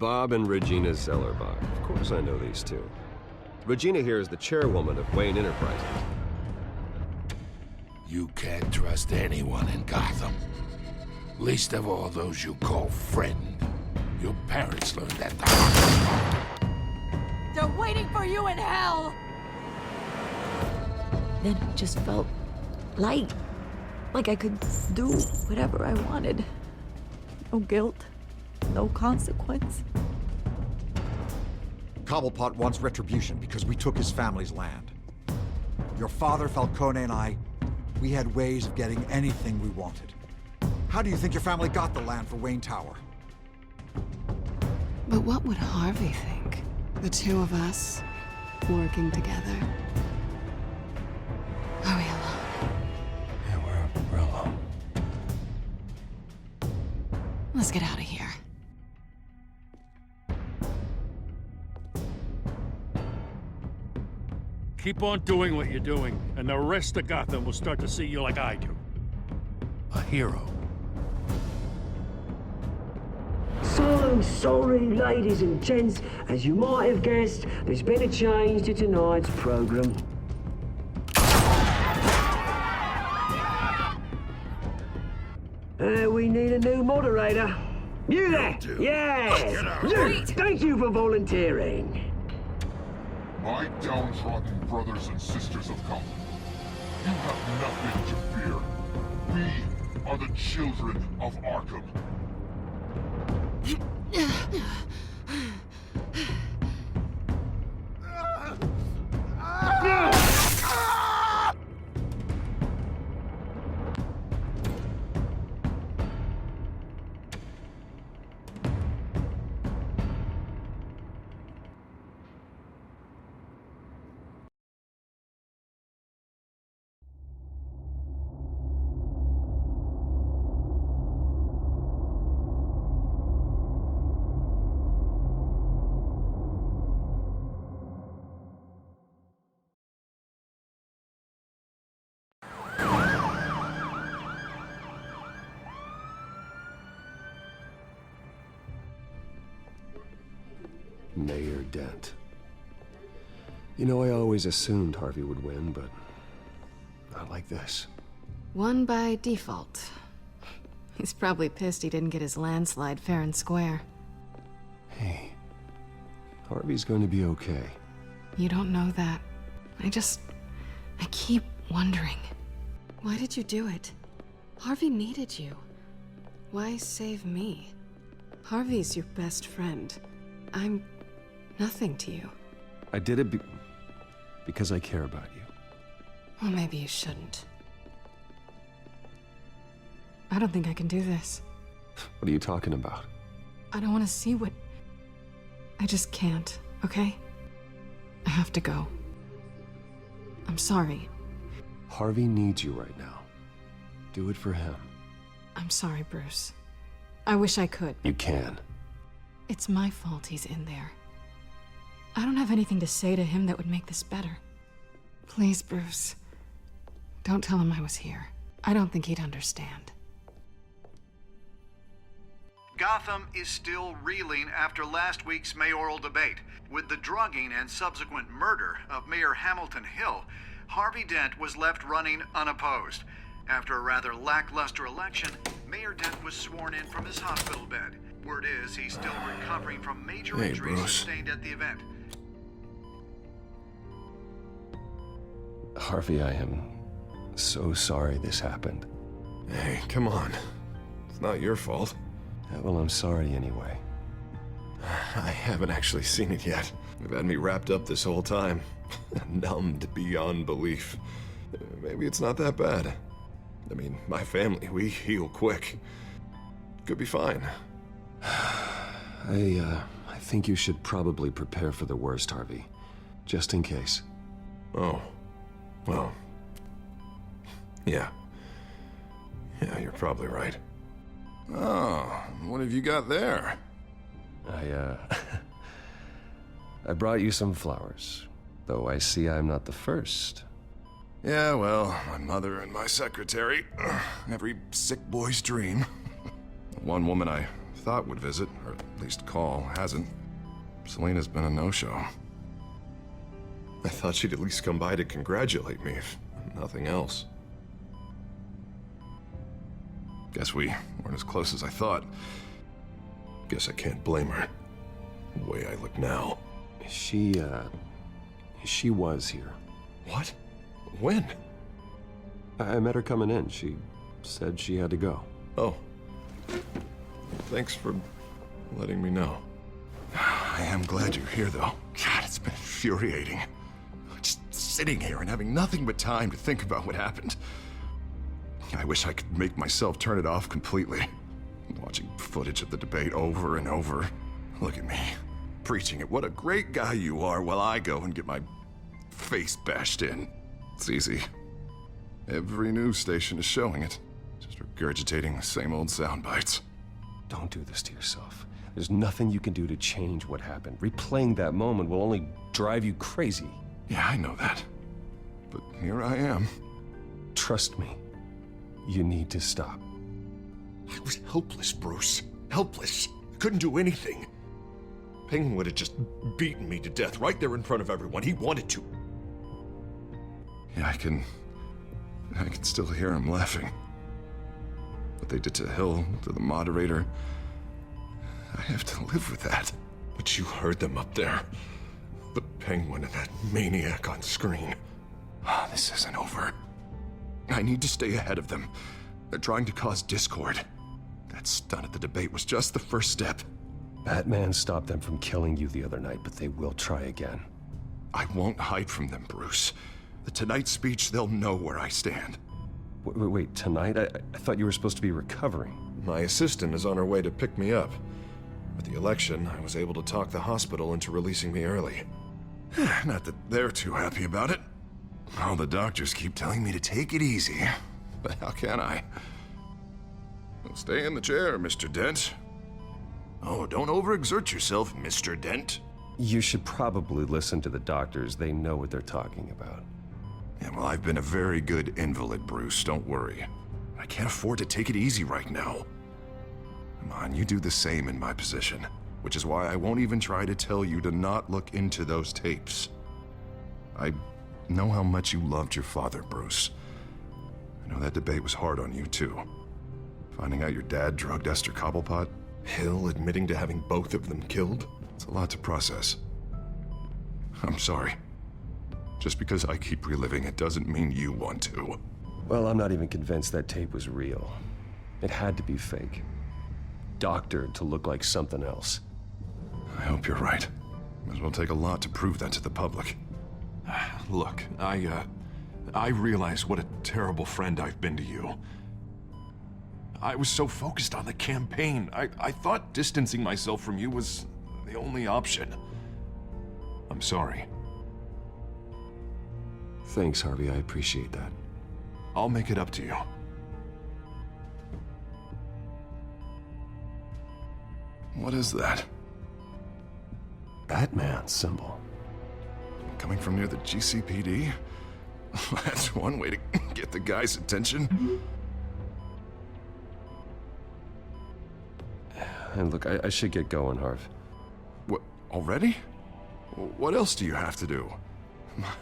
Bob and Regina Zellerbach. Of course I know these two. Regina here is the chairwoman of Wayne Enterprises. You can't trust anyone in Gotham. Least of all those you call friend. Your parents learned that the hard way. They're waiting for you in hell! Then it just felt light. Like I could do whatever I wanted. No guilt, no consequence. Cobblepot wants retribution because we took his family's land. Your father, Falcone, and I, we had ways of getting anything we wanted. How do you think your family got the land for Wayne Tower? But what would Harvey think? The two of us, working together. Are we alone? Yeah, we're alone. Let's get out of here. Keep on doing what you're doing, and the rest of Gotham will start to see you like I do. A hero. So sorry, ladies and gents. As you might have guessed, there's been a change to tonight's program. We need a new moderator. You there? Yeah! You! Thank you for volunteering. My downtrodden brothers and sisters of Gotham, you have nothing to fear. We are the children of Arkham. Mayor Dent. You know, I always assumed Harvey would win, but not like this. Won by default. He's probably pissed he didn't get his landslide fair and square. Hey, Harvey's going to be okay. You don't know that. I keep wondering. Why did you do it? Harvey needed you. Why save me? Harvey's your best friend. I'm nothing to you. I did it because I care about you. Well, maybe you shouldn't. I don't think I can do this. What are you talking about? I don't want to see what... I just can't, okay? I have to go. I'm sorry. Harvey needs you right now. Do it for him. I'm sorry, Bruce. I wish I could. You can. It's my fault he's in there. I don't have anything to say to him that would make this better. Please, Bruce. Don't tell him I was here. I don't think he'd understand. Gotham is still reeling after last week's mayoral debate. With the drugging and subsequent murder of Mayor Hamilton Hill, Harvey Dent was left running unopposed. After a rather lackluster election, Mayor Dent was sworn in from his hospital bed. Word is he's still recovering from major injuries sustained at the event. Harvey, I am so sorry this happened. Hey, come on. It's not your fault. Yeah, well, I'm sorry anyway. I haven't actually seen it yet. They've had me wrapped up this whole time. Numbed beyond belief. Maybe it's not that bad. I mean, my family, we heal quick. Could be fine. I think you should probably prepare for the worst, Harvey. Just in case. Oh. Well. Yeah. Yeah, you're probably right. Oh, what have you got there? I brought you some flowers. Though I see I'm not the first. Yeah, well, my mother and my secretary. Every sick boy's dream. One woman I thought would visit, or at least call, hasn't. Selena's been a no-show. I thought she'd at least come by to congratulate me, if nothing else. Guess we weren't as close as I thought. Guess I can't blame her. The way I look now. She was here. What? When? I met her coming in. She said she had to go. Oh. Thanks for letting me know. I am glad you're here, though. God, it's been infuriating. Just sitting here and having nothing but time to think about what happened. I wish I could make myself turn it off completely. Watching footage of the debate over and over. Look at me, preaching it. What a great guy you are, while I go and get my face bashed in. It's easy. Every news station is showing it. Just regurgitating the same old sound bites. Don't do this to yourself. There's nothing you can do to change what happened. Replaying that moment will only drive you crazy. Yeah, I know that. But here I am. Trust me. You need to stop. I was helpless, Bruce. Helpless. I couldn't do anything. Penguin would have just beaten me to death right there in front of everyone. He wanted to. Yeah, I can still hear him laughing. What they did to Hill, to the moderator. I have to live with that. But you heard them up there. The Penguin and that maniac on screen. This isn't over. I need to stay ahead of them. They're trying to cause discord. That stunt at the debate was just the first step. Batman stopped them from killing you the other night, but they will try again. I won't hide from them, Bruce. The Tonight speech, they'll know where I stand. Wait, tonight? I thought you were supposed to be recovering. My assistant is on her way to pick me up. With the election, I was able to talk the hospital into releasing me early. Not that they're too happy about it. All the doctors keep telling me to take it easy. But how can I? Well, stay in the chair, Mr. Dent. Oh, don't overexert yourself, Mr. Dent. You should probably listen to the doctors. They know what they're talking about. Yeah, well, I've been a very good invalid, Bruce. Don't worry. I can't afford to take it easy right now. Come on, you do the same in my position. Which is why I won't even try to tell you to not look into those tapes. I know how much you loved your father, Bruce. I know that debate was hard on you, too. Finding out your dad drugged Esther Cobblepot, Hill admitting to having both of them killed, it's a lot to process. I'm sorry. Just because I keep reliving it doesn't mean you want to. Well, I'm not even convinced that tape was real. It had to be fake. Doctored to look like something else. I hope you're right. Might as well take a lot to prove that to the public. Look, I realize what a terrible friend I've been to you. I was so focused on the campaign. I thought distancing myself from you was the only option. I'm sorry. Thanks, Harvey. I appreciate that. I'll make it up to you. What is that? Batman symbol. Coming from near the GCPD? That's one way to get the guy's attention. And look, I should get going, Harv. What, already? What else do you have to do?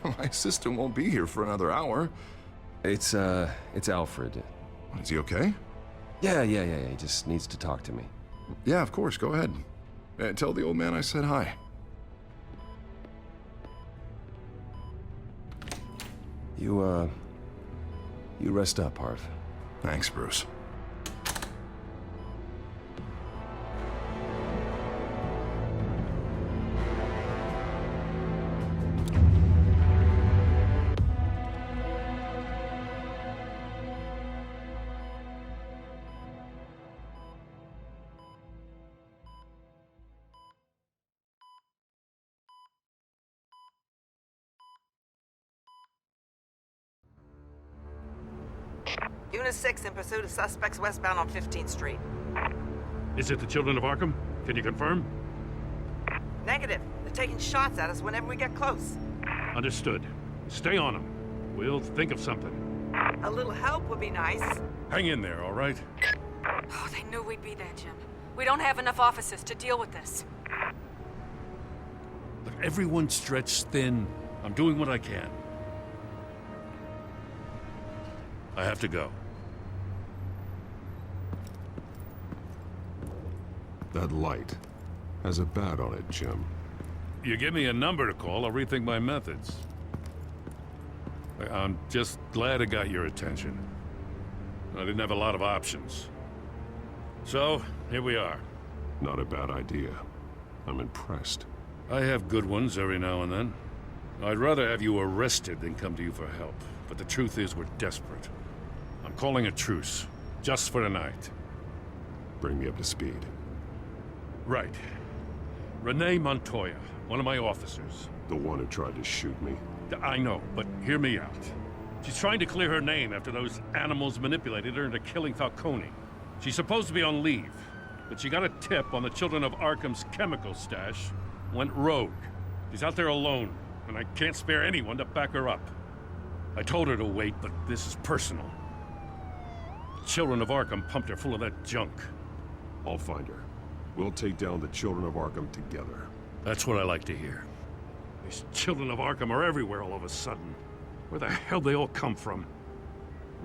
My assistant won't be here for another hour. It's Alfred. Is he okay? Yeah. He just needs to talk to me. Yeah, of course. Go ahead. Tell the old man I said hi. You rest up, Harv. Thanks, Bruce. Unit 6 in pursuit of suspects westbound on 15th Street. Is it the Children of Arkham? Can you confirm? Negative. They're taking shots at us whenever we get close. Understood. Stay on them. We'll think of something. A little help would be nice. Hang in there, all right? Oh, they knew we'd be there, Jim. We don't have enough officers to deal with this. Look, everyone's stretched thin. I'm doing what I can. I have to go. That light has a bat on it, Jim. You give me a number to call, I'll rethink my methods. I'm just glad it got your attention. I didn't have a lot of options. So, here we are. Not a bad idea. I'm impressed. I have good ones every now and then. I'd rather have you arrested than come to you for help. But the truth is, we're desperate. I'm calling a truce. Just for tonight. Bring me up to speed. Right. Renee Montoya, one of my officers. The one who tried to shoot me. I know, but hear me out. She's trying to clear her name after those animals manipulated her into killing Falcone. She's supposed to be on leave, but she got a tip on the Children of Arkham's chemical stash, went rogue. She's out there alone, and I can't spare anyone to back her up. I told her to wait, but this is personal. The Children of Arkham pumped her full of that junk. I'll find her. We'll take down the Children of Arkham together. That's what I like to hear. These Children of Arkham are everywhere all of a sudden. Where the hell they all come from?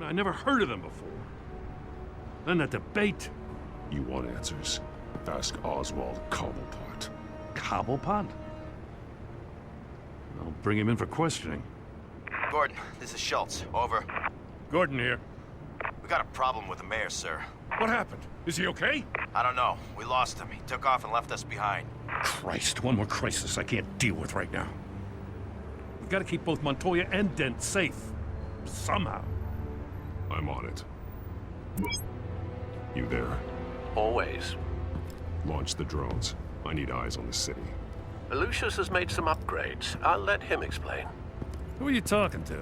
I never heard of them before. Then that debate. You want answers? Ask Oswald Cobblepot. Cobblepot? I'll bring him in for questioning. Gordon, this is Schultz. Over. Gordon here. We got a problem with the mayor, sir. What happened? Is he okay? I don't know. We lost him. He took off and left us behind. Christ, one more crisis I can't deal with right now. We've got to keep both Montoya and Dent safe. Somehow. I'm on it. You there? Always. Launch the drones. I need eyes on the city. Lucius has made some upgrades. I'll let him explain. Who are you talking to?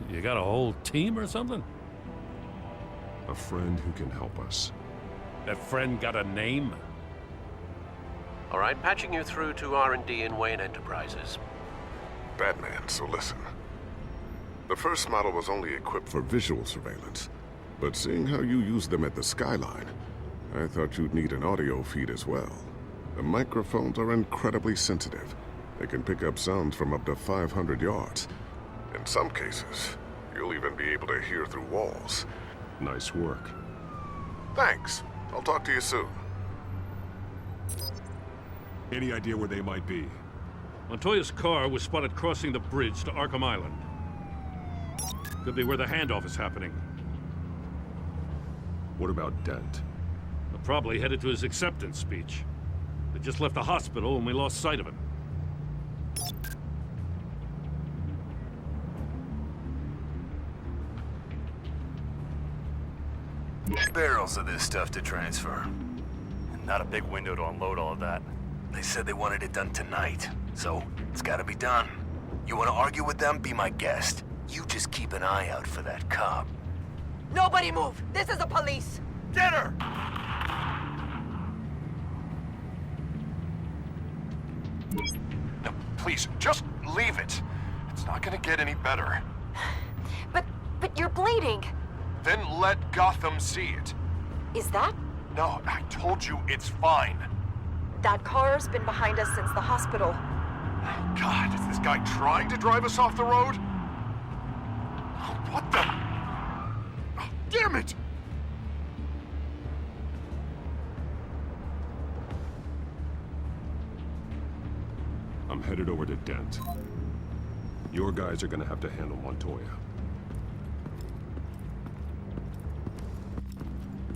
You got a whole team or something? A friend who can help us. That friend got a name? All right, patching you through to R&D in Wayne Enterprises. Batman, so listen. The first model was only equipped for visual surveillance, but seeing how you use them at the Skyline, I thought you'd need an audio feed as well. The microphones are incredibly sensitive. They can pick up sounds from up to 500 yards. In some cases, you'll even be able to hear through walls. Nice work. Thanks. I'll talk to you soon. Any idea where they might be? Montoya's car was spotted crossing the bridge to Arkham Island. Could be where the handoff is happening. What about Dent? They're probably headed to his acceptance speech. They just left the hospital and we lost sight of him. Barrels of this stuff to transfer. And not a big window to unload all of that. They said they wanted it done tonight, so it's gotta be done. You wanna argue with them? Be my guest. You just keep an eye out for that cop. Nobody move! This is the police! Get her! No, please, just leave it. It's not gonna get any better. But you're bleeding! Then let Gotham see it. Is that? No, I told you it's fine. That car's been behind us since the hospital. God, is this guy trying to drive us off the road? Oh, what the? Oh, damn it! I'm headed over to Dent. Your guys are gonna have to handle Montoya.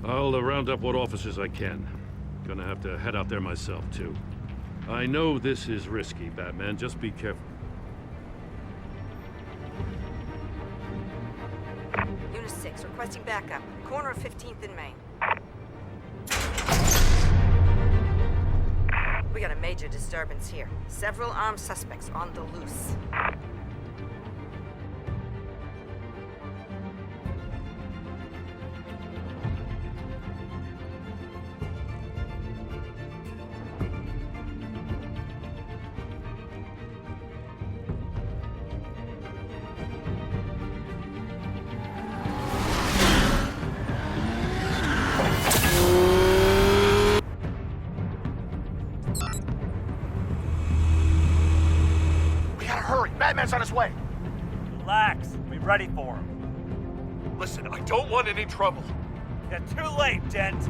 I'll round up what officers I can. Gonna have to head out there myself, too. I know this is risky, Batman. Just be careful. Unit 6, requesting backup. Corner of 15th and Main. We got a major disturbance here. Several armed suspects on the loose. hurry. Batman's on his way. Relax. Be ready for him. Listen, I don't want any trouble. You're too late, Dent.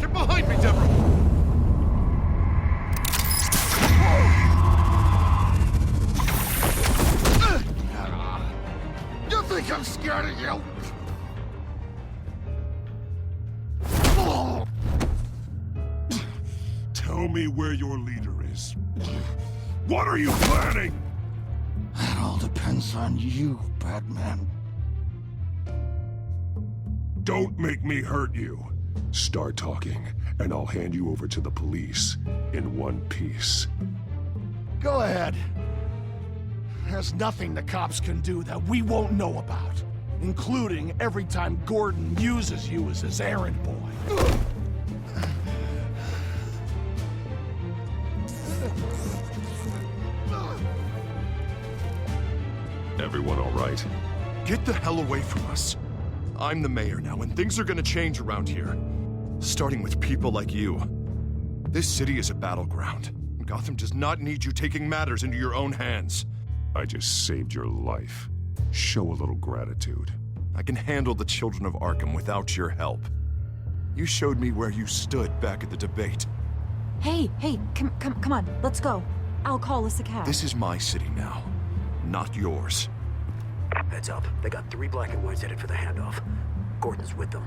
Get behind me, Deborah! You think I'm scared of you? Tell me where your leader is. What are you planning? That all depends on you, Batman. Don't make me hurt you. Start talking, and I'll hand you over to the police in one piece. Go ahead. There's nothing the cops can do that we won't know about, including every time Gordon uses you as his errand boy. Everyone all right? Get the hell away from us. I'm the mayor now, and things are gonna change around here. Starting with people like you. This city is a battleground. Gotham does not need you taking matters into your own hands. I just saved your life. Show a little gratitude. I can handle the children of Arkham without your help. You showed me where you stood back at the debate. Hey, come on, let's go. I'll call us a cab. This is my city now, not yours. Heads up. They got 3 black and whites headed for the handoff. Gordon's with them.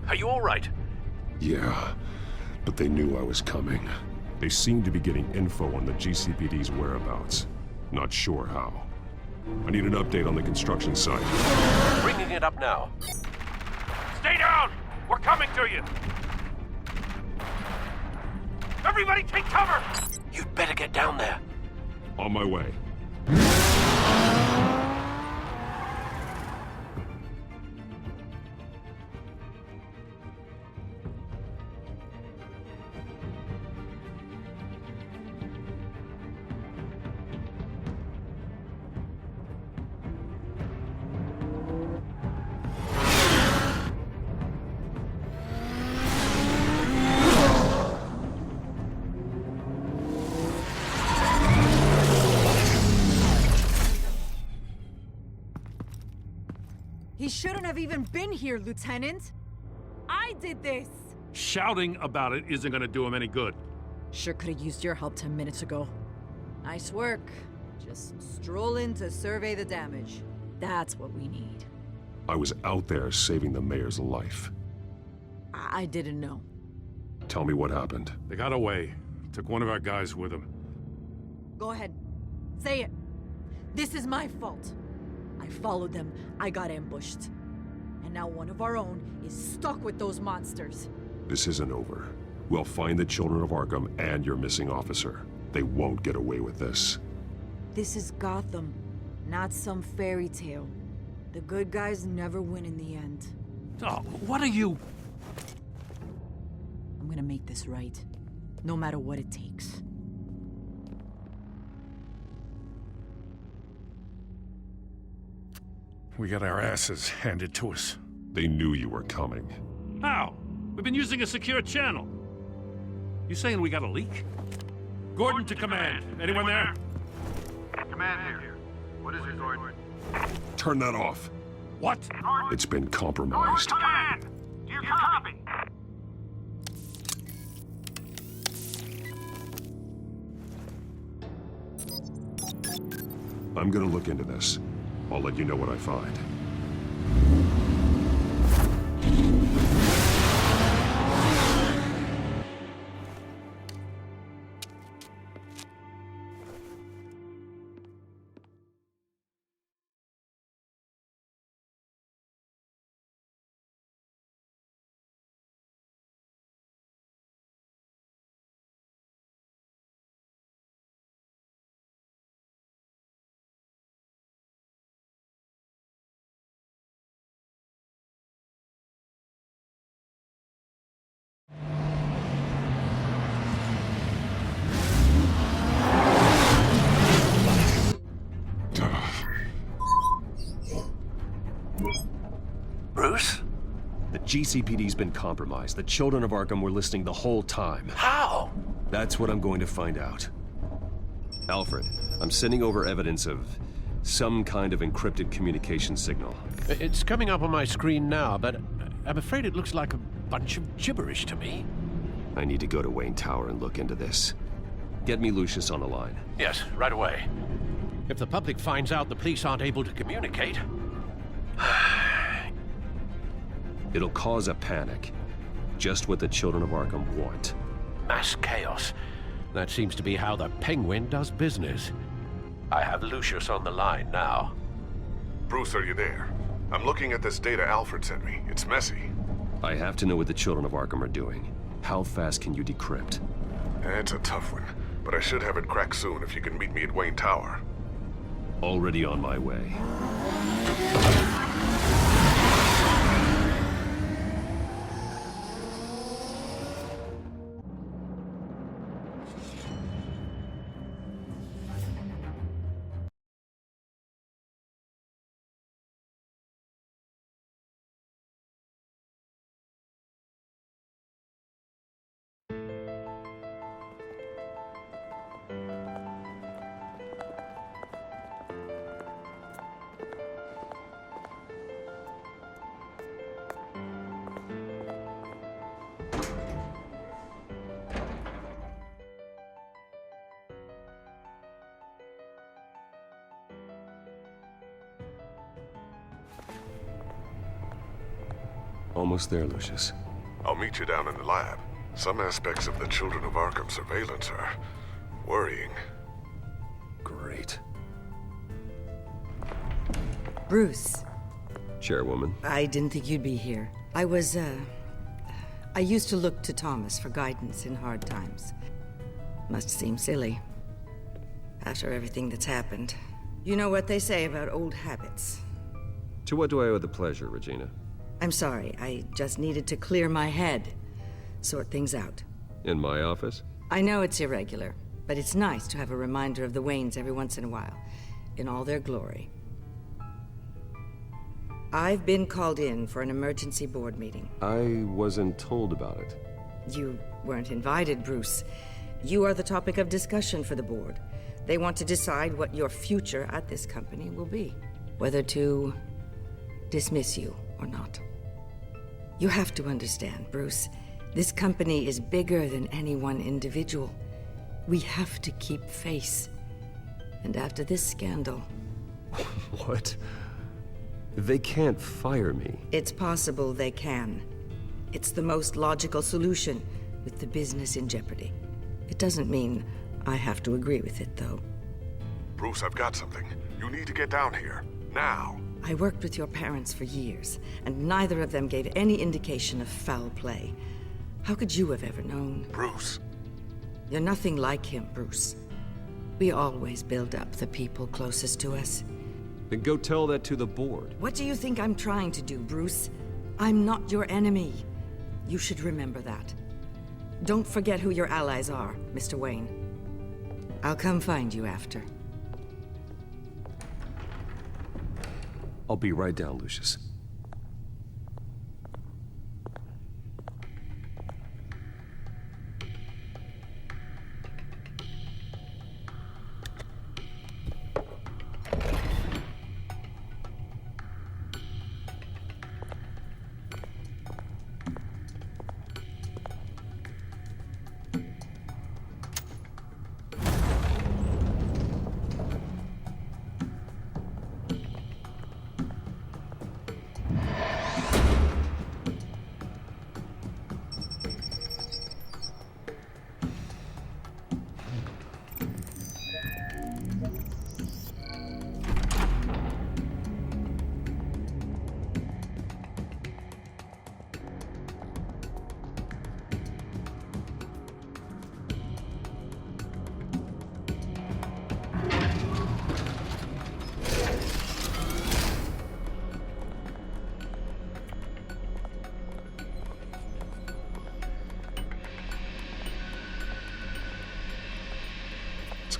Are you all right? Yeah, but they knew I was coming. They seemed to be getting info on the GCPD's whereabouts. Not sure how. I need an update on the construction site. Bringing it up now. Stay down! We're coming to you! Everybody take cover! You'd better get down there. On my way. He shouldn't have even been here, Lieutenant. I did this. Shouting about it isn't gonna do him any good. Sure could have used your help 10 minutes ago. Nice work. Just stroll in to survey the damage. That's what we need. I was out there saving the mayor's life. I didn't know. Tell me what happened. They got away. Took one of our guys with them. Go ahead. Say it. This is my fault. I followed them. I got ambushed. And now one of our own is stuck with those monsters. This isn't over. We'll find the children of Arkham and your missing officer. They won't get away with this. This is Gotham, not some fairy tale. The good guys never win in the end. Oh, what are you... I'm gonna make this right, no matter what it takes. We got our asses handed to us. They knew you were coming. How? We've been using a secure channel. You saying we got a leak? Gordon to command. Anyone there? Command here. What is it, Gordon? Turn that off. What? It's been compromised. Command! Do you copy? I'm gonna look into this. I'll let you know what I find. Bruce? The GCPD's been compromised. The children of Arkham were listening the whole time. How? That's what I'm going to find out. Alfred, I'm sending over evidence of some kind of encrypted communication signal. It's coming up on my screen now, but I'm afraid it looks like a bunch of gibberish to me. I need to go to Wayne Tower and look into this. Get me Lucius on the line. Yes, right away. If the public finds out the police aren't able to communicate... It'll cause a panic. Just what the children of Arkham want. Mass chaos. That seems to be how the Penguin does business. I have Lucius on the line now. Bruce, are you there? I'm looking at this data Alfred sent me. It's messy. I have to know what the children of Arkham are doing. How fast can you decrypt? It's a tough one, but I should have it cracked soon if you can meet me at Wayne Tower. Already on my way. Almost there, Lucius. I'll meet you down in the lab. Some aspects of the Children of Arkham surveillance are worrying. Great. Bruce. Chairwoman. I didn't think you'd be here. I used to look to Thomas for guidance in hard times. Must seem silly. After everything that's happened. You know what they say about old habits. To what do I owe the pleasure, Regina? I'm sorry, I just needed to clear my head. Sort things out. In my office? I know it's irregular, but it's nice to have a reminder of the Waynes every once in a while. In all their glory. I've been called in for an emergency board meeting. I wasn't told about it. You weren't invited, Bruce. You are the topic of discussion for the board. They want to decide what your future at this company will be. Whether to dismiss you or not. You have to understand, Bruce. This company is bigger than any one individual. We have to keep face. And after this scandal... What? They can't fire me. It's possible they can. It's the most logical solution, with the business in jeopardy. It doesn't mean I have to agree with it, though. Bruce, I've got something. You need to get down here. Now. I worked with your parents for years, and neither of them gave any indication of foul play. How could you have ever known? Bruce. You're nothing like him, Bruce. We always build up the people closest to us. Then go tell that to the board. What do you think I'm trying to do, Bruce? I'm not your enemy. You should remember that. Don't forget who your allies are, Mr. Wayne. I'll come find you after. I'll be right down, Lucius.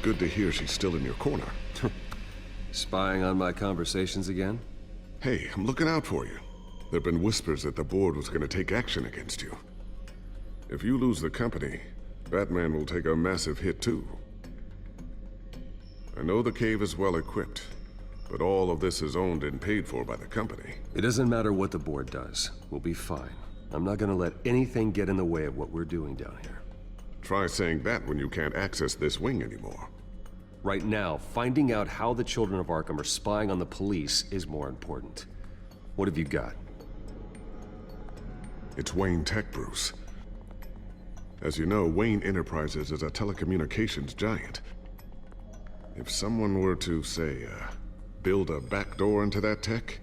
Good to hear she's still in your corner. Spying on my conversations again? Hey, I'm looking out for you. There have been whispers that the board was going to take action against you. If you lose the company, Batman will take a massive hit too. I know the cave is well equipped, but all of this is owned and paid for by the company. It doesn't matter what the board does. We'll be fine. I'm not gonna let anything get in the way of what we're doing down here. Try saying that when you can't access this wing anymore. Right now, finding out how the Children of Arkham are spying on the police is more important. What have you got? It's Wayne Tech, Bruce. As you know, Wayne Enterprises is a telecommunications giant. If someone were to, say, build a backdoor into that tech...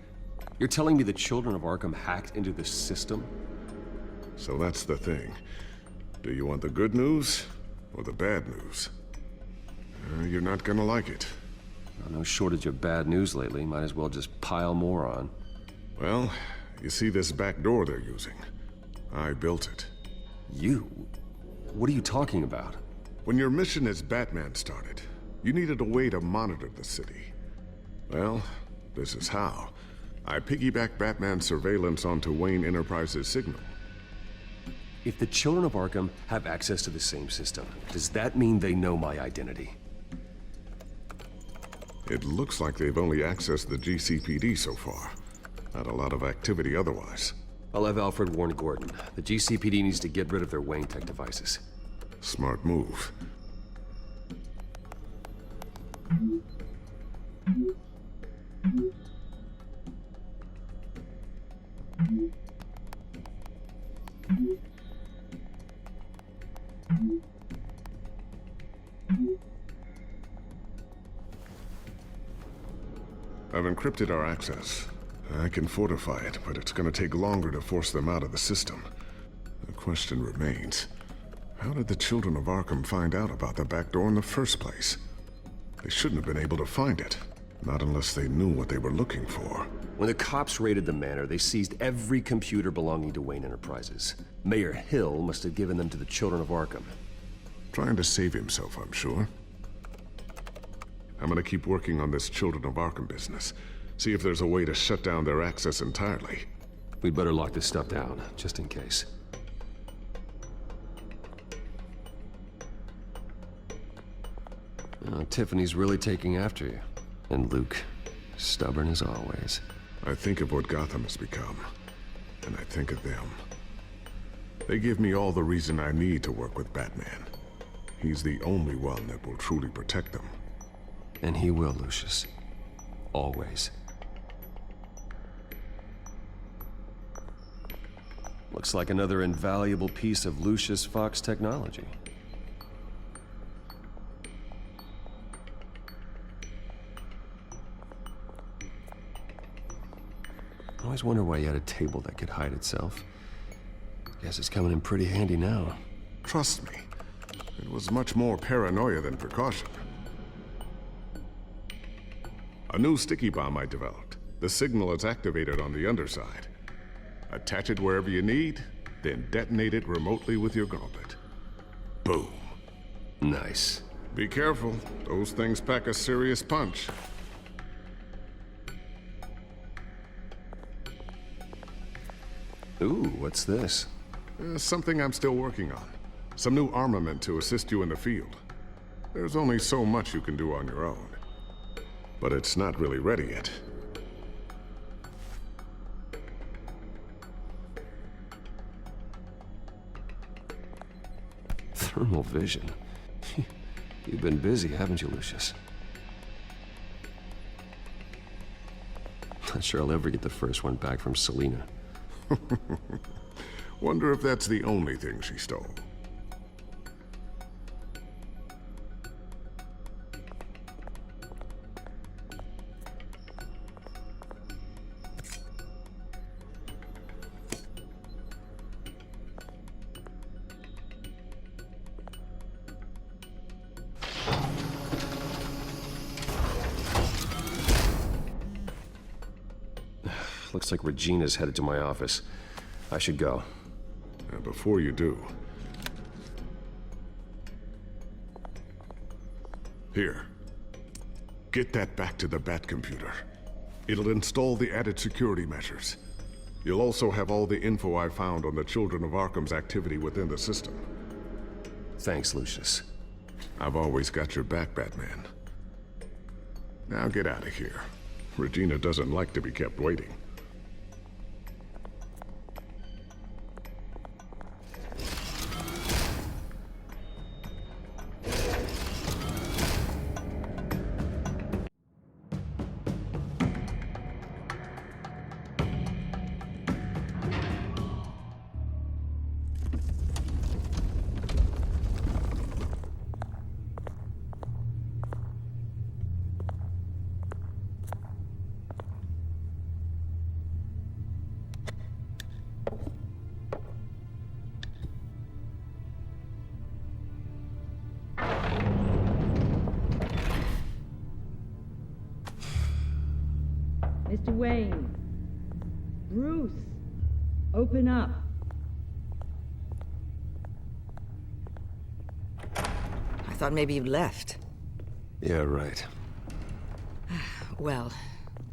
You're telling me the Children of Arkham hacked into this system? So that's the thing. Do you want the good news or the bad news? You're not gonna like it. No shortage of bad news lately. Might as well just pile more on. Well, you see this back door they're using? I built it. You? What are you talking about? When your mission as Batman started, you needed a way to monitor the city. Well, this is how. I piggybacked Batman's surveillance onto Wayne Enterprises' signal. If the Children of Arkham have access to the same system, does that mean they know my identity? It looks like they've only accessed the GCPD so far. Not a lot of activity otherwise. I'll have Alfred warn Gordon. The GCPD needs to get rid of their Wayne Tech devices. Smart move. I've encrypted our access. I can fortify it, but it's gonna take longer to force them out of the system. The question remains, how did the Children of Arkham find out about the back door in the first place? They shouldn't have been able to find it. Not unless they knew what they were looking for. When the cops raided the manor, they seized every computer belonging to Wayne Enterprises. Mayor Hill must have given them to the Children of Arkham. Trying to save himself, I'm sure. I'm gonna keep working on this Children of Arkham business. See if there's a way to shut down their access entirely. We'd better lock this stuff down, just in case. Tiffany's really taking after you. And Luke, stubborn as always. I think of what Gotham has become, and I think of them. They give me all the reason I need to work with Batman. He's the only one that will truly protect them. And he will, Lucius. Always. Looks like another invaluable piece of Lucius Fox technology. I always wonder why you had a table that could hide itself. Guess it's coming in pretty handy now. Trust me, it was much more paranoia than precaution. A new sticky bomb I developed. The signal is activated on the underside. Attach it wherever you need, then detonate it remotely with your gauntlet. Boom. Nice. Be careful. Those things pack a serious punch. Ooh, what's this? Something I'm still working on. Some new armament to assist you in the field. There's only so much you can do on your own. But it's not really ready yet. Thermal vision. You've been busy, haven't you, Lucius? Not sure I'll ever get the first one back from Selina. Wonder if that's the only thing she stole. Looks like Regina's headed to my office. I should go. Before you do... Here. Get that back to the Bat computer. It'll install the added security measures. You'll also have all the info I found on the Children of Arkham's activity within the system. Thanks, Lucius. I've always got your back, Batman. Now get out of here. Regina doesn't like to be kept waiting. Mr. Wayne. Bruce. Open up. I thought maybe you left. Yeah, right. Well,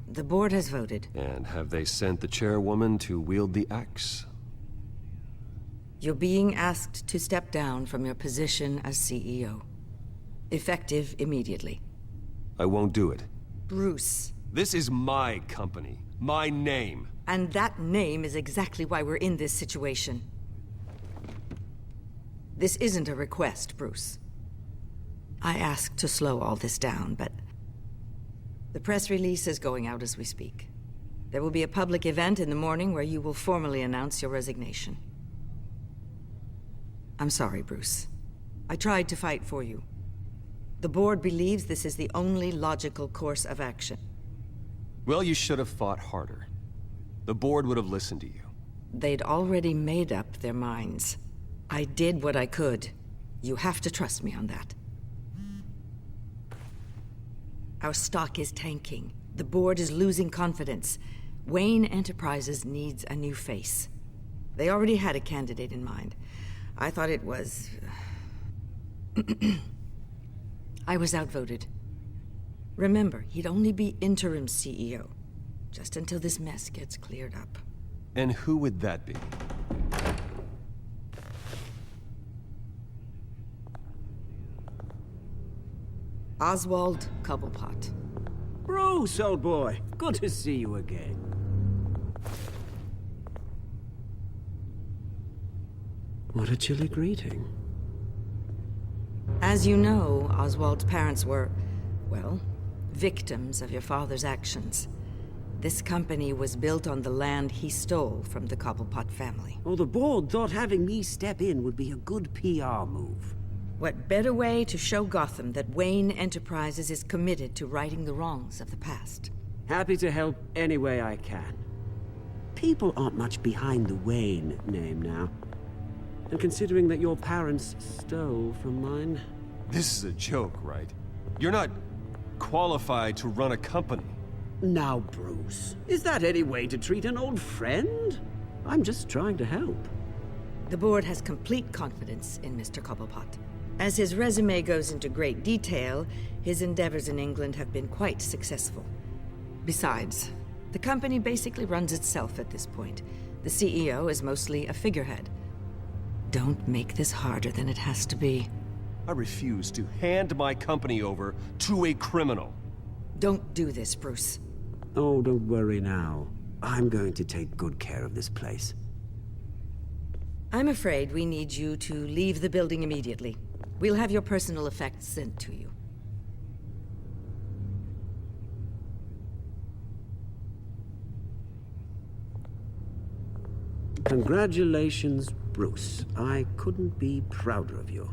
the board has voted. And have they sent the chairwoman to wield the axe? You're being asked to step down from your position as CEO. Effective immediately. I won't do it. Bruce. This is my company. My name. And that name is exactly why we're in this situation. This isn't a request, Bruce. I asked to slow all this down, but the press release is going out as we speak. There will be a public event in the morning where you will formally announce your resignation. I'm sorry, Bruce. I tried to fight for you. The board believes this is the only logical course of action. Well, you should have fought harder. The board would have listened to you. They'd already made up their minds. I did what I could. You have to trust me on that. Our stock is tanking. The board is losing confidence. Wayne Enterprises needs a new face. They already had a candidate in mind. I thought it was... I was outvoted. Remember, he'd only be interim CEO, just until this mess gets cleared up. And who would that be? Oswald Cobblepot. Bruce, old boy. Good to see you again. What a chilly greeting. As you know, Oswald's parents were, well, victims of your father's actions. This company was built on the land he stole from the Cobblepot family. Oh, the board thought having me step in would be a good PR move. What better way to show Gotham that Wayne Enterprises is committed to righting the wrongs of the past? Happy to help any way I can. People aren't much behind the Wayne name now. And considering that your parents stole from mine... This is a joke, right? You're not qualified to run a company. Now, Bruce, is that any way to treat an old friend? I'm just trying to help. The board has complete confidence in Mr. Cobblepot. As his resume goes into great detail, his endeavors in England have been quite successful. Besides, the company basically runs itself at this point. The CEO is mostly a figurehead. Don't make this harder than it has to be. I refuse to hand my company over to a criminal. Don't do this, Bruce. Oh, don't worry now. I'm going to take good care of this place. I'm afraid we need you to leave the building immediately. We'll have your personal effects sent to you. Congratulations, Bruce. I couldn't be prouder of you.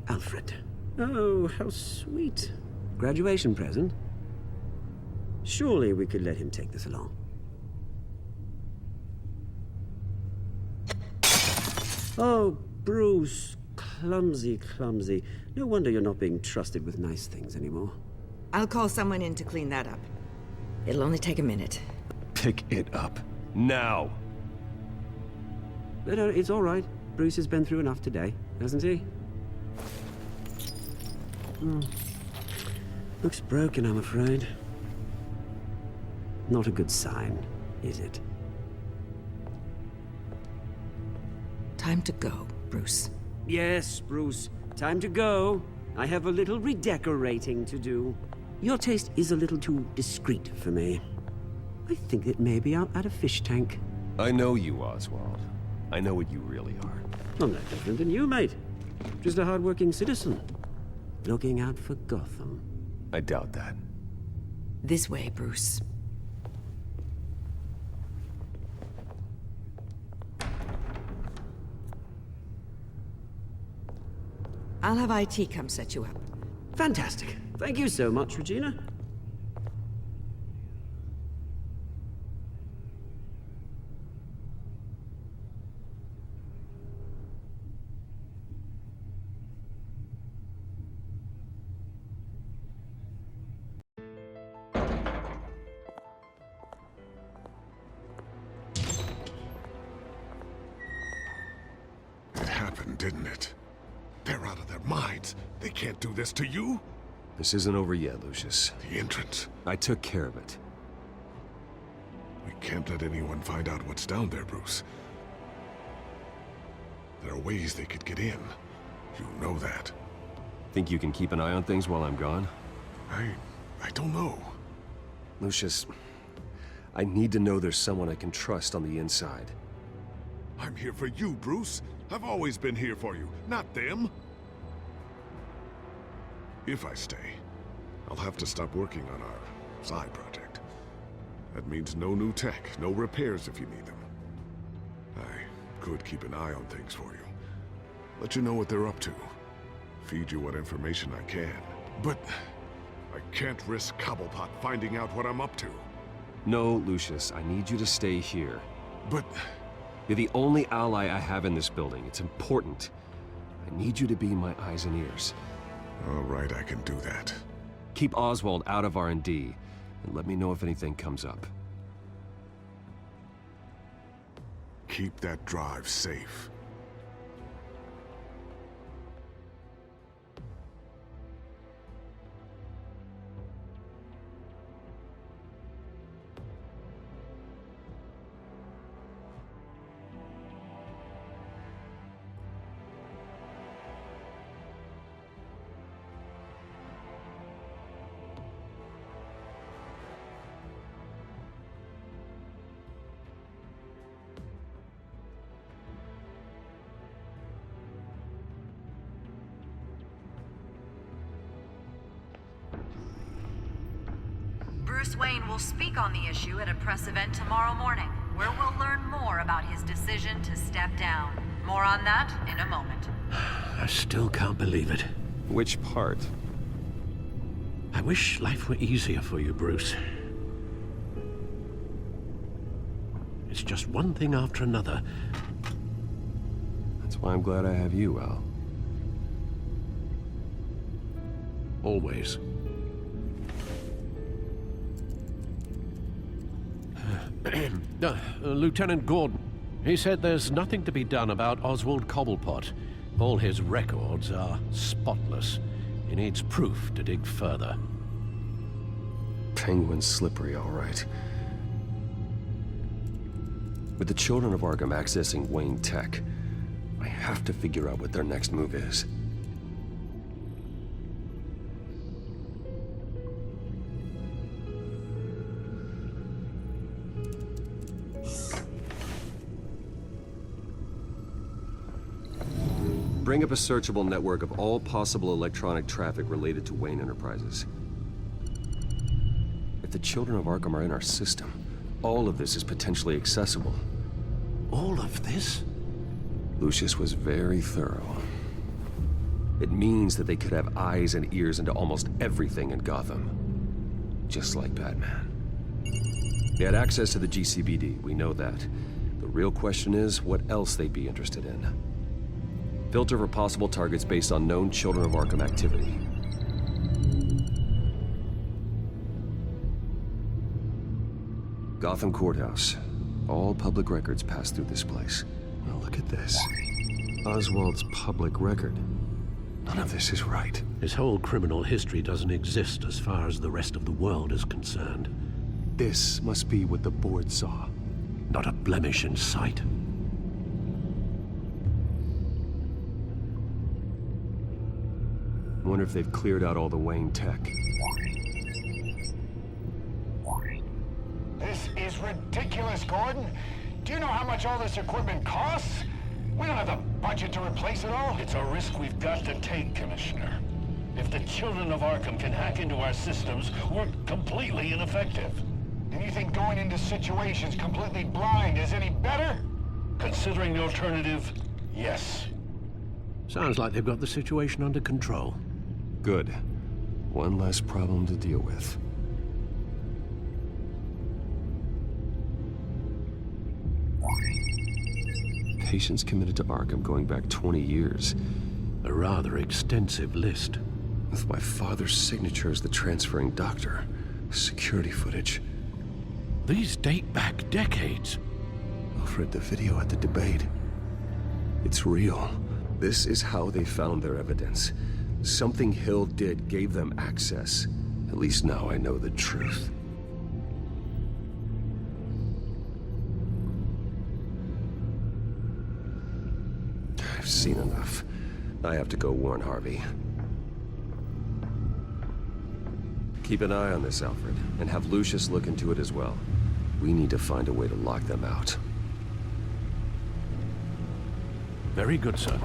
Alfred. Oh, how sweet. Graduation present? Surely we could let him take this along. Oh, Bruce. Clumsy, clumsy. No wonder you're not being trusted with nice things anymore. I'll call someone in to clean that up. It'll only take a minute. Pick it up. Now! No, it's all right. Bruce has been through enough today, hasn't he? Looks broken, I'm afraid. Not a good sign, is it? Time to go, Bruce. Yes, Bruce. Time to go. I have a little redecorating to do. Your taste is a little too discreet for me. I think that maybe I'll add a fish tank. I know you, Oswald. I know what you really are. I'm no different than you, mate. Just a hard-working citizen. Looking out for Gotham. I doubt that. This way, Bruce. I'll have IT come set you up. Fantastic. Thank you so much, Regina. It happened, didn't it? They're out of their minds. They can't do this to you. This isn't over yet, Lucius. The entrance. I took care of it. We can't let anyone find out what's down there, Bruce. There are ways they could get in. You know that. Think you can keep an eye on things while I'm gone? I don't know. Lucius, I need to know there's someone I can trust on the inside. I'm here for you, Bruce. I've always been here for you, not them. If I stay, I'll have to stop working on our side project. That means no new tech, no repairs if you need them. I could keep an eye on things for you. Let you know what they're up to. Feed you what information I can. But I can't risk Cobblepot finding out what I'm up to. No, Lucius, I need you to stay here. But... You're the only ally I have in this building. It's important. I need you to be my eyes and ears. All right, I can do that. Keep Oswald out of R&D, and let me know if anything comes up. Keep that drive safe. Bruce Wayne will speak on the issue at a press event tomorrow morning, where we'll learn more about his decision to step down. More on that in a moment. I still can't believe it. Which part? I wish life were easier for you, Bruce. It's just one thing after another. That's why I'm glad I have you, Al. Always. Lieutenant Gordon. He said there's nothing to be done about Oswald Cobblepot. All his records are spotless. He needs proof to dig further. Penguin's slippery, all right. With the children of Arkham accessing Wayne Tech, I have to figure out what their next move is. Bring up a searchable network of all possible electronic traffic related to Wayne Enterprises. If the children of Arkham are in our system, all of this is potentially accessible. All of this? Lucius was very thorough. It means that they could have eyes and ears into almost everything in Gotham. Just like Batman. They had access to the GCPD, we know that. The real question is, what else they'd be interested in. Filter for possible targets based on known Children of Arkham activity. Gotham Courthouse. All public records pass through this place. Well, look at this. Oswald's public record. None of this is right. His whole criminal history doesn't exist as far as the rest of the world is concerned. This must be what the board saw. Not a blemish in sight. Wonder if they've cleared out all the Wayne tech. This is ridiculous, Gordon. Do you know how much all this equipment costs? We don't have the budget to replace it all. It's a risk we've got to take, Commissioner. If the children of Arkham can hack into our systems, we're completely ineffective. And you think going into situations completely blind is any better? Considering the alternative, yes. Sounds like they've got the situation under control. Good. One less problem to deal with. Patients committed to Arkham going back 20 years. A rather extensive list. With my father's signature as the transferring doctor. Security footage. These date back decades. Alfred, the video at the debate. It's real. This is how they found their evidence. Something Hill did gave them access. At least now I know the truth. I've seen enough. I have to go warn Harvey. Keep an eye on this, Alfred, and have Lucius look into it as well. We need to find a way to lock them out. Very good, sir.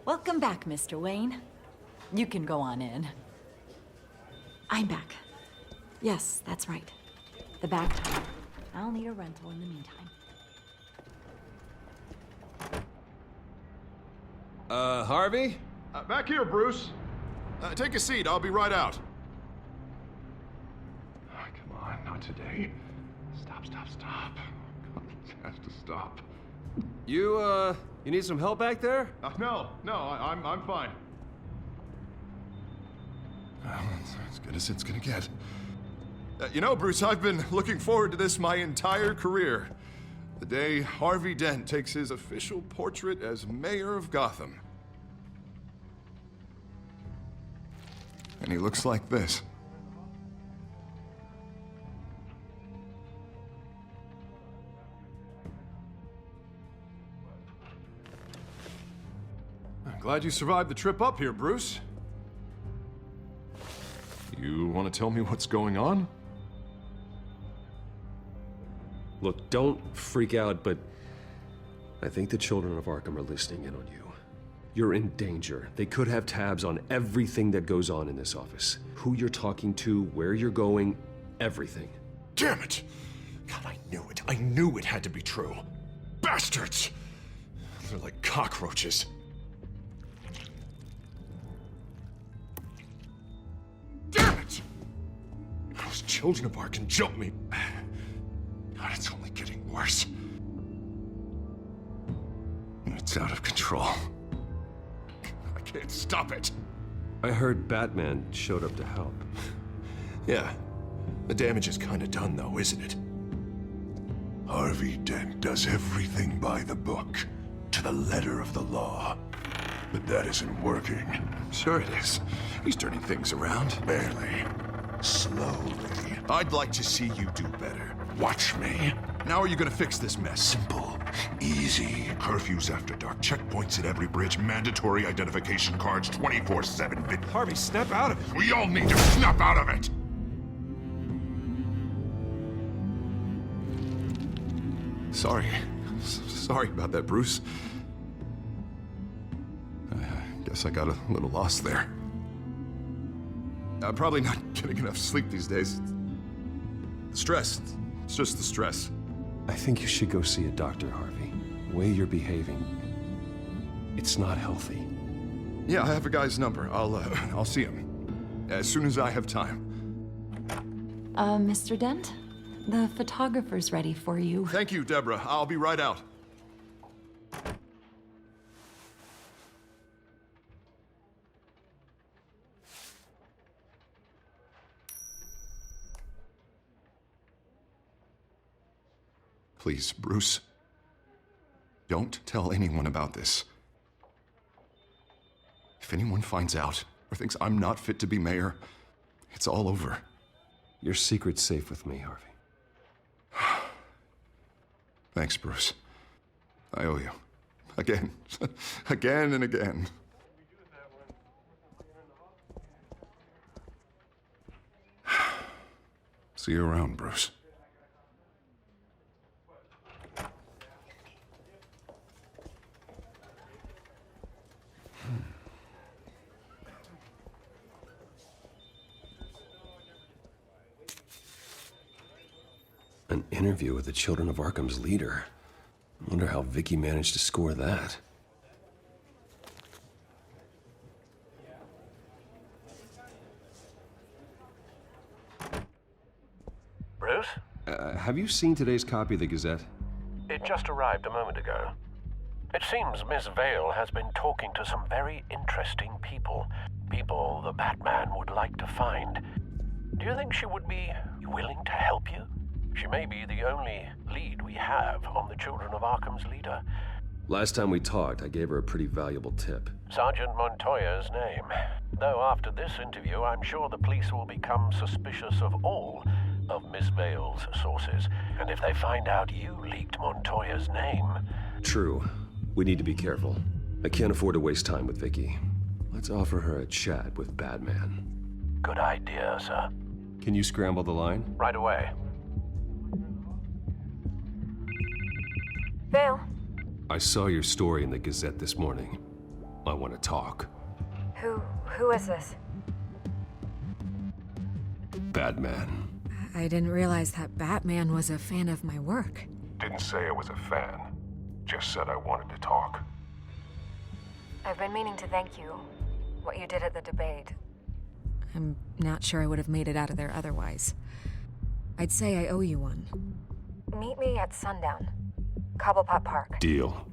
Welcome back, Mr. Wayne. You can go on in. I'm back. Yes, that's right. The back door. I'll need a rental in the meantime. Harvey? Back here, Bruce. Take a seat. I'll be right out. Oh, come on, not today. Stop. God, this has to stop. You need some help back there? No, I'm fine. Well, that's as good as it's gonna get. You know, Bruce, I've been looking forward to this my entire career. The day Harvey Dent takes his official portrait as mayor of Gotham. And he looks like this. I'm glad you survived the trip up here, Bruce. You want to tell me what's going on? Look, don't freak out, but I think the children of Arkham are listening in on you. You're in danger. They could have tabs on everything that goes on in this office. Who you're talking to, where you're going, everything. Damn it! God, I knew it. I knew it had to be true. Bastards! They're like cockroaches. Damn it! Those children of Arkham jumped me. God, it's only getting worse. It's out of control. I can't stop it. I heard Batman showed up to help. Yeah. The damage is kind of done, though, isn't it? Harvey Dent does everything by the book, to the letter of the law. But that isn't working. Sure it is. He's turning things around. Barely. Slowly. I'd like to see you do better. Watch me. Now are you gonna fix this mess? Simple. Easy. Curfews after dark. Checkpoints at every bridge. Mandatory identification cards 24/7. Harvey, snap out of it. We all need to snap out of it! Sorry about that, Bruce. I guess I got a little lost there. I'm probably not getting enough sleep these days. The stress. It's just the stress. I think you should go see a doctor, Harvey. The way you're behaving, it's not healthy. Yeah, I have a guy's number. I'll see him as soon as I have time. Mr. Dent? The photographer's ready for you. Thank you, Deborah. I'll be right out. Please, Bruce. Don't tell anyone about this. If anyone finds out or thinks I'm not fit to be mayor, it's all over. Your secret's safe with me, Harvey. Thanks, Bruce. I owe you. Again. Again and again. See you around, Bruce. An interview with the Children of Arkham's leader. I wonder how Vicky managed to score that. Bruce? Have you seen today's copy of the Gazette? It just arrived a moment ago. It seems Miss Vale has been talking to some very interesting people. People the Batman would like to find. Do you think she would be willing to help you? She may be the only lead we have on the Children of Arkham's leader. Last time we talked, I gave her a pretty valuable tip. Sergeant Montoya's name. Though after this interview, I'm sure the police will become suspicious of all of Miss Vale's sources. And if they find out you leaked Montoya's name... True. We need to be careful. I can't afford to waste time with Vicky. Let's offer her a chat with Batman. Good idea, sir. Can you scramble the line? Right away. Vale. I saw your story in the Gazette this morning. I want to talk. Who is this? Batman. I didn't realize that Batman was a fan of my work. Didn't say I was a fan. Just said I wanted to talk. I've been meaning to thank you. What you did at the debate. I'm not sure I would have made it out of there otherwise. I'd say I owe you one. Meet me at sundown. Cobblepot Park. Deal.